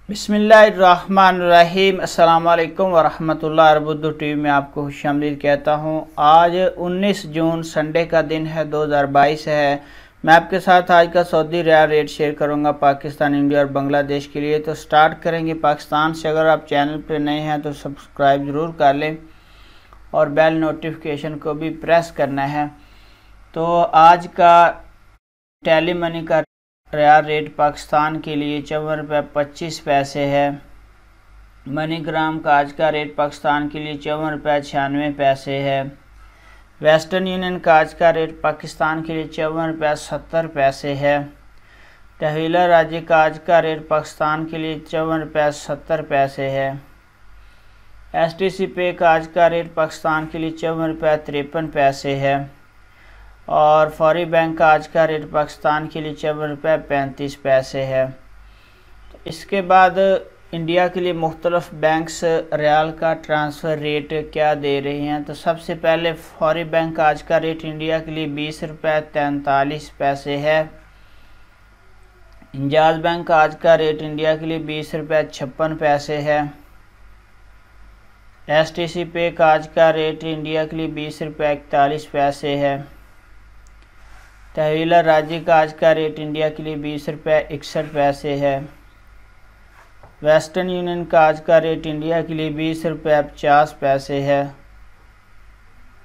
बिस्मिल्लाहिर्रहमानिर्रहीम। अस्सलाम वालेकुम वरहमतुल्लाहि। अरबुद्दू टीवी में आपको खुशामदीद कहता हूँ। आज 19 जून संडे का दिन है, 2022 है। मैं आपके साथ आज का सऊदी रियाल रेट शेयर करूँगा पाकिस्तान, इंडिया और बांग्लादेश के लिए। तो स्टार्ट करेंगे पाकिस्तान से। अगर आप चैनल पर नए हैं तो सब्सक्राइब ज़रूर कर लें और बेल नोटिफिकेशन को भी प्रेस करना है। तो आज का टेली मनी का रियाल रेट पाकिस्तान के लिए 54 रुपये 25 है। मनीग्राम का आज का रेट पाकिस्तान के लिए 54 रुपये 96 है। वेस्टर्न यूनियन का आज का रेट पाकिस्तान के लिए 54 रुपये 70 है। तहवीला राज्य का आज का रेट पाकिस्तान के लिए 54 रुपये 70 है। STC पे का आज का रेट पाकिस्तान के लिए 54 रुपये 53 है। और फौरी बैंक का आज का रेट पाकिस्तान के लिए 54 रुपये 35 है। तो इसके बाद इंडिया के लिए मुख्तलिफ बैंक्स रियाल का ट्रांसफ़र रेट क्या दे रही हैं। तो सबसे पहले फौरी बैंक का आज का रेट इंडिया के लिए 20 रुपये 43 है। इंजाज बैंक का आज का रेट इंडिया के लिए 20 रुपये 56 है। STC पे का आज का रेट इंडिया के लिए 20 रुपये 41 है। तहवीला राज्य का आज का रेट इंडिया के लिए 20 रुपये 61 है। वेस्टर्न यूनियन का आज का रेट इंडिया के लिए 20 रुपये 50 है।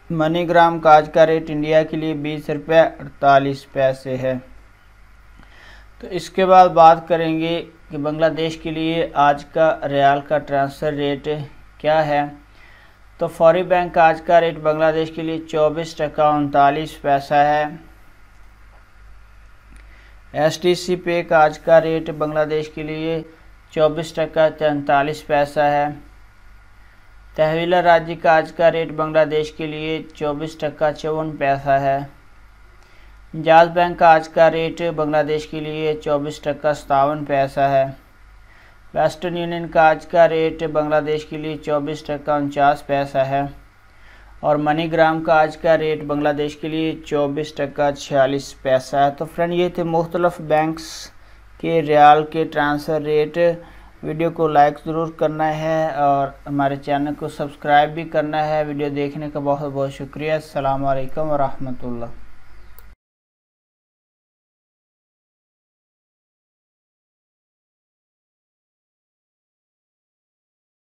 मनीग्राम का आज का रेट इंडिया के लिए 20 रुपये 48 है। तो इसके बाद बात करेंगे कि बांग्लादेश के लिए आज का रियाल का ट्रांसफ़र रेट क्या है। तो फौरी बैंक का आज का रेट बांग्लादेश के लिए 24 टका 39 पैसा है। STC पे का आज का रेट बांग्लादेश के लिए 24 टका 43 पैसा है। तहवीला राज्य का आज का रेट बांग्लादेश के लिए 24 टका 54 पैसा है। इंजाज बैंक का आज का रेट बांग्लादेश के लिए 24 टका 57 पैसा है। वेस्टर्न यूनियन का आज का रेट बांग्लादेश के लिए 24 टका 49 पैसा है। और मनीग्राम का आज का रेट बांग्लादेश के लिए 24 टका 46 पैसा है। तो फ्रेंड, ये थे मुख्तलिफ बैंक्स के रियाल के ट्रांसफ़र रेट। वीडियो को लाइक ज़रूर करना है और हमारे चैनल को सब्सक्राइब भी करना है। वीडियो देखने का बहुत बहुत शुक्रिया। अस्सलाम वालेकुम वरहमतुल्लाह।